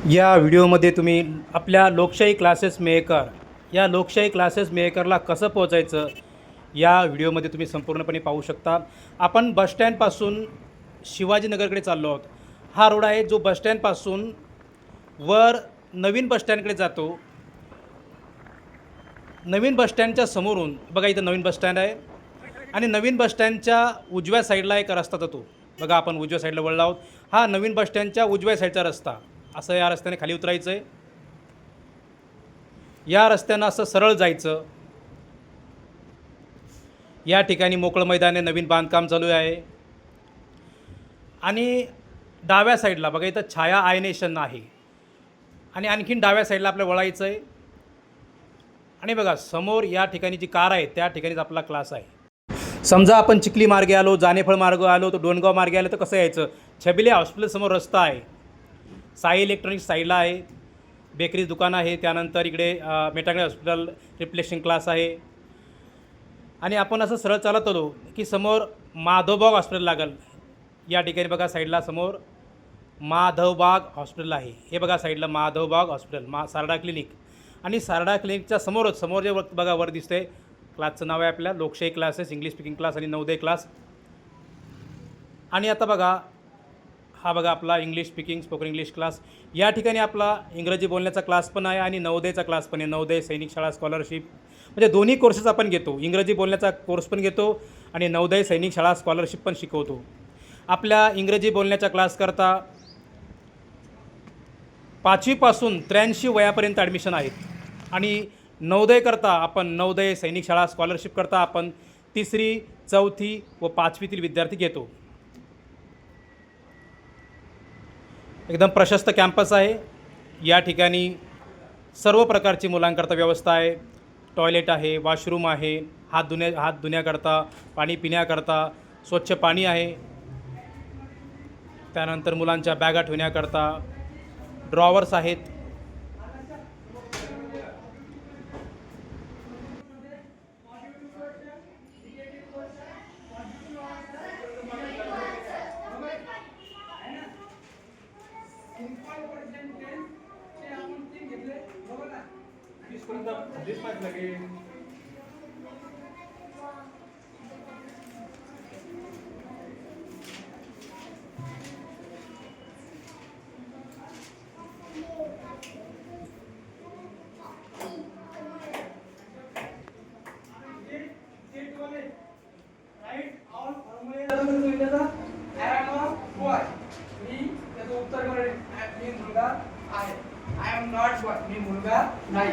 या व्हिडिओमध्ये तुम्ही आपल्या लोकशाही क्लासेस मेकर या लोकशाही क्लासेस मेकरला कसं पोहोचायचं या व्हिडिओमध्ये तुम्ही संपूर्णपणे पाहू शकता. आपण बसस्टँडपासून शिवाजीनगरकडे चाललो आहोत. हा रोड आहे जो बसस्टँडपासून वर नवीन बसस्टँडकडे जातो. नवीन बसस्टँडच्या समोरून बघा इथं नवीन बसस्टँड आहे आणि नवीन बसस्टँडच्या उजव्या साईडला एक रस्ता जातो. बघा आपण उजव्या साईडला वळलो आहोत. हा नवीन बसस्टँडच्या उजव्या साईडचा रस्ता. असं या रस्त्याने खाली उतरायचं आहे. या रस्त्यानं असं सरळ जायचं. या ठिकाणी मोकळं मैदान आहे, नवीन बांधकाम चालू आहे. आणि डाव्या साईडला बघा इथं छाया आय नेशन आहे आणि आणखीन डाव्या साईडला आपल्याला वळायचं आहे. आणि बघा समोर या ठिकाणी जी कार आहे त्या ठिकाणीच आपला क्लास आहे. समजा आपण चिखली मार्गे आलो, जानेफळ मार्ग आलो, तर डोणगाव मार्गे आलो तर कसं यायचं? छबिले हॉस्पिटलसमोर रस्ता आहे. साई इलेक्ट्रॉनिक्स साईडला आहे. बेकरी दुकान आहे. त्यानंतर इकडे मेटांगणे हॉस्पिटल रिप्लेसिंग क्लास आहे. आणि आपण असं सरळ चालत आलो की समोर माधवबाग हॉस्पिटल लागेल. या ठिकाणी बघा साईडला समोर माधवबाग हॉस्पिटल आहे. हे बघा साईडला माधवबाग हॉस्पिटल सारडा क्लिनिक. आणि सारडा क्लिनिकच्या समोरच समोर जे बघा वर दिसते क्लासचं नाव आहे आपल्या लोकशाही क्लासेस इंग्लिश स्पीकिंग क्लास आणि नवोदय क्लास. आणि आता बघा हा बघा आपला English speaking spoken English class. या ठिकाणी आपला इंग्रजी बोलण्याचा क्लास पण आहे आणि नवोदयचा क्लास पण आहे. नवोदय सैनिक शाळा स्कॉलरशिप म्हणजे दोन्ही कोर्सेस आपण घेतो. इंग्रजी बोलण्याचा कोर्स पण घेतो आणि नवोदय सैनिक शाळा स्कॉलरशिप पण शिकवतो. आपल्या इंग्रजी बोलण्याच्या क्लासकरता 5वीपासून 83 वयापर्यंत ॲडमिशन आहेत. आणि नवोदयकरता आपण नवोदय सैनिक शाळा स्कॉलरशिप करता आपण 3री 4थी व 5वीतील विद्यार्थी घेतो. एकदम प्रशस्त कॅम्पस आहे. या ठिकाणी सर्व प्रकारची मुलांकरता व्यवस्था आहे. टॉयलेट आहे, वॉशरूम आहे, हात धुण्याकरता, पाणी पिण्याकरता स्वच्छ पाणी आहे. त्यानंतर मुलांच्या बॅगा ठेवण्याकरता ड्रॉवर्स आहेत. I am not boy. मी मुलगा नाही.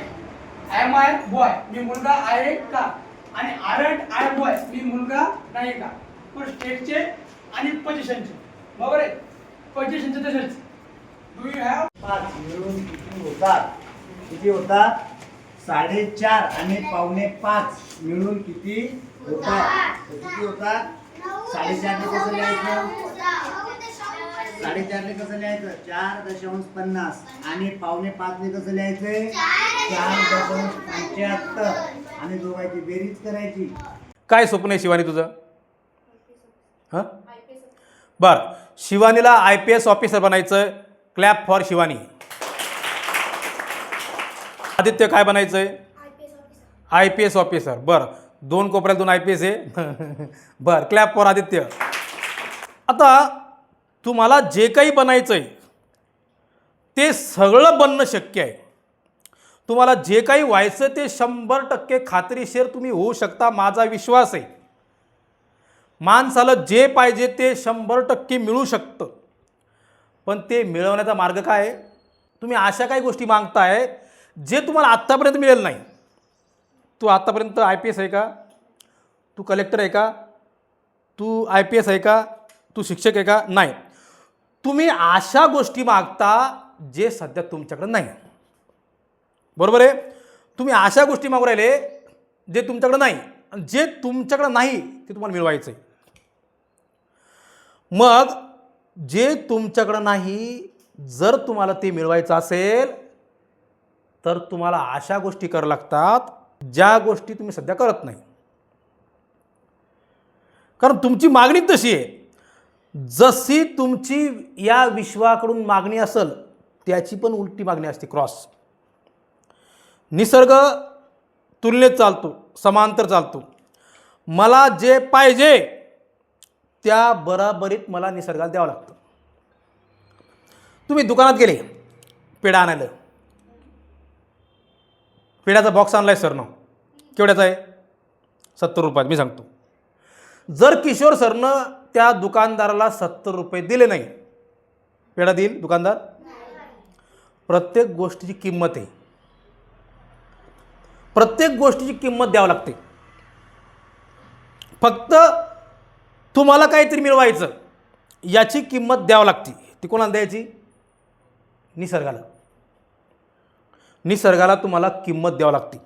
Am I boy? मी मुलगा आहे का? आणि aren't I boy? मी मुलगा नाही का? पण स्टेटचे आणि पोझिशनचे बरोबर आहे. पोझिशनचे तसेच. Do you have 5 मिळून किती होतात? किती होतात? 4:30 आणि 4:45 मिळून किती होतात? किती होतात? 4:30 ने कसं लिहायचं? 4:30 ने कसं लिहायचं? 4.50 आणि 4:45 ने कसं लिहायचंय? 4.75 आणि दोघांची बेरीज करायची. काय स्वप्न आहे शिवानी तुझं? हां बरं, शिवानीला IPS ऑफिसर बनायचं. Clap for Shivani. आदित्य काय बनायचं आहे? IPS officer. बरं, 2 कोपऱ्यात 2 IPS आहे. बरं, क्लॅप फॉर आदित्य. आता तुम्हाला जे काही बनायचं आहे ते सगळं बनणं शक्य आहे. तुम्हाला जे काही व्हायचं ते 100% खात्रीशीर तुम्ही होऊ शकता. माझा विश्वास आहे. माणसाला जे पाहिजे ते 100% मिळू शकतं. पण ते मिळवण्याचा मार्ग काय आहे? तुम्ही अशा काही गोष्टी मागताय जे तुम्हाला आत्तापर्यंत मिळेल नाही. तू आत्तापर्यंत IPS आहे का? तू कलेक्टर आहे का? तू IPS आहे का? तू शिक्षक आहे का? नाही. तुम्ही अशा गोष्टी मागता जे सध्या तुमच्याकडे नाही. बरोबर आहे? तुम्ही अशा गोष्टी मागू राहिले जे तुमच्याकडे नाही. जे तुमच्याकडे नाही ते तुम्हाला मिळवायचं आहे. मग जे तुमच्याकडे नाही जर तुम्हाला ते मिळवायचं असेल तर तुम्हाला अशा गोष्टी कराव्या लागतात ज्या गोष्टी तुम्ही सध्या करत नाही. कारण तुमची मागणी तशी आहे. जशी तुमची या विश्वाकडून मागणी असेल त्याची पण उलटी मागणी असते, क्रॉस. निसर्ग तुलनेत चालतो, समांतर चालतो. मला जे पाहिजे त्या बराबरीत मला निसर्गाला द्यावं लागतं. तुम्ही दुकानात गेले पेढा आणायला, पेढ्याचा बॉक्स आणलाय सरनं, केवढ्याचा आहे? 70 रुपयात. मी सांगतो, जर किशोर सरनं त्या दुकानदाराला 70 रुपये दिले नाही, पेढा देईल दुकानदार? प्रत्येक गोष्टीची किंमत आहे, प्रत्येक गोष्टीची किंमत द्यावी लागते. फक्त तुम्हाला काहीतरी मिळवायचं याची किंमत द्यावी लागते. ती कोणाला द्यायची? निसर्गाला. निसर्गाला तुम्हाला किंमत द्यावी लागते.